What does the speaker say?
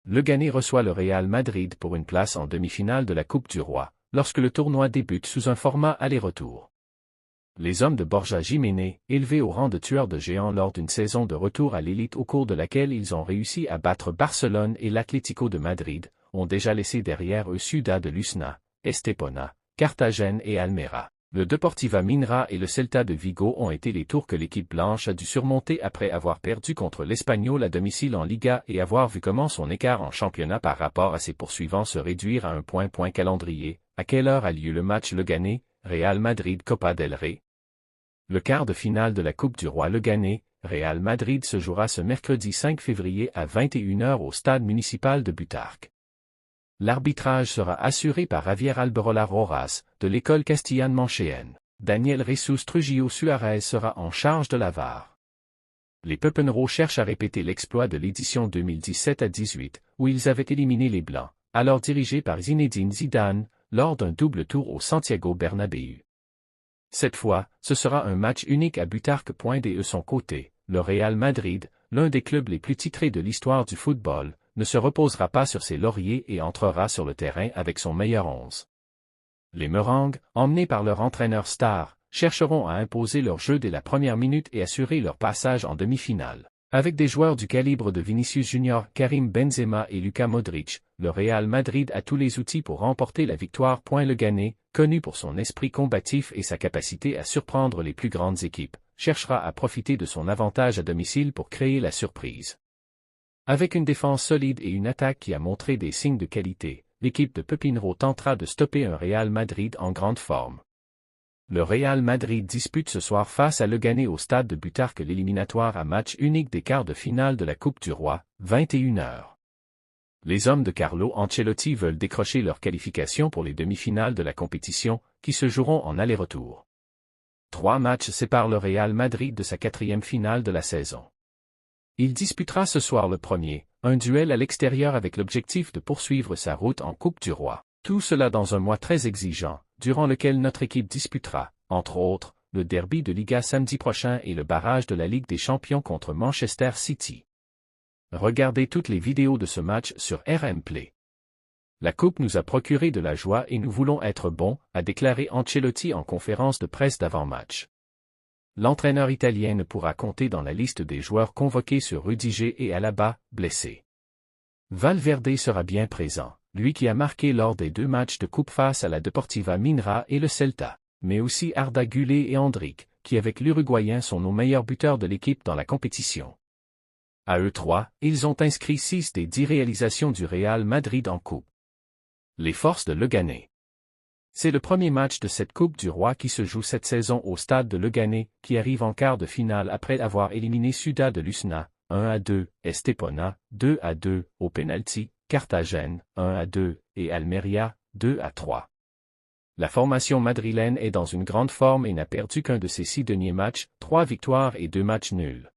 Leganés reçoit le Real Madrid pour une place en demi-finale de la Coupe du Roi, lorsque le tournoi débute sous un format aller-retour. Les hommes de Borja Jiménez, élevés au rang de tueurs de géants lors d'une saison de retour à l'élite au cours de laquelle ils ont réussi à battre Barcelone et l'Atlético de Madrid, ont déjà laissé derrière eux Ciudad de Lucena, Estepona, Cartagène et Almeria. Le Deportiva Minra et le Celta de Vigo ont été les tours que l'équipe blanche a dû surmonter après avoir perdu contre l'Espanyol à domicile en Liga et avoir vu comment son écart en championnat par rapport à ses poursuivants se réduire à un point calendrier. À quelle heure a lieu le match Leganés, Real Madrid Copa del Rey? Le quart de finale de la Coupe du Roi Leganés, Real Madrid se jouera ce mercredi 5 février à 21h au stade municipal de Butarque. L'arbitrage sera assuré par Javier Alberola Rojas, de l'école castillane-manchéenne. Daniel Jesus Trujillo Suarez sera en charge de la VAR. Les Pepinero cherchent à répéter l'exploit de l'édition 2017 à 18, où ils avaient éliminé les Blancs, alors dirigés par Zinedine Zidane, lors d'un double tour au Santiago Bernabéu. Cette fois, ce sera un match unique à Butarque. De son côté, le Real Madrid, l'un des clubs les plus titrés de l'histoire du football, ne se reposera pas sur ses lauriers et entrera sur le terrain avec son meilleur 11. Les Merengues, emmenés par leur entraîneur star, chercheront à imposer leur jeu dès la première minute et assurer leur passage en demi-finale. Avec des joueurs du calibre de Vinicius Junior, Karim Benzema et Luka Modric, le Real Madrid a tous les outils pour remporter la victoire. Leganés, connu pour son esprit combatif et sa capacité à surprendre les plus grandes équipes, cherchera à profiter de son avantage à domicile pour créer la surprise. Avec une défense solide et une attaque qui a montré des signes de qualité, l'équipe de Pepinero tentera de stopper un Real Madrid en grande forme. Le Real Madrid dispute ce soir face à Leganés au stade de Butarque l'éliminatoire à match unique des quarts de finale de la Coupe du Roi, 21h. Les hommes de Carlo Ancelotti veulent décrocher leur qualification pour les demi-finales de la compétition, qui se joueront en aller-retour. 3 matchs séparent le Real Madrid de sa 4e finale de la saison. Il disputera ce soir le premier, un duel à l'extérieur avec l'objectif de poursuivre sa route en Coupe du Roi. Tout cela dans un mois très exigeant, durant lequel notre équipe disputera, entre autres, le derby de Liga samedi prochain et le barrage de la Ligue des Champions contre Manchester City. Regardez toutes les vidéos de ce match sur RM Play. La coupe nous a procuré de la joie et nous voulons être bons, a déclaré Ancelotti en conférence de presse d'avant-match. L'entraîneur italien ne pourra compter dans la liste des joueurs convoqués sur Rudiger et Alaba, blessés. Valverde sera bien présent, lui qui a marqué lors des 2 matchs de coupe face à la Deportiva Minra et le Celta, mais aussi Arda Güler et Endrick, qui avec l'Uruguayen sont nos meilleurs buteurs de l'équipe dans la compétition. À eux 3, ils ont inscrit 6 des 10 réalisations du Real Madrid en coupe. Les forces de Leganés. C'est le premier match de cette Coupe du Roi qui se joue cette saison au stade de Leganés, qui arrive en quart de finale après avoir éliminé Ciudad de Lucena, 1-2, Estepona, 2-2, au penalty, Cartagène, 1-2, et Almeria, 2-3. La formation madrilène est dans une grande forme et n'a perdu qu'un de ses 6 derniers matchs, 3 victoires et 2 matchs nuls.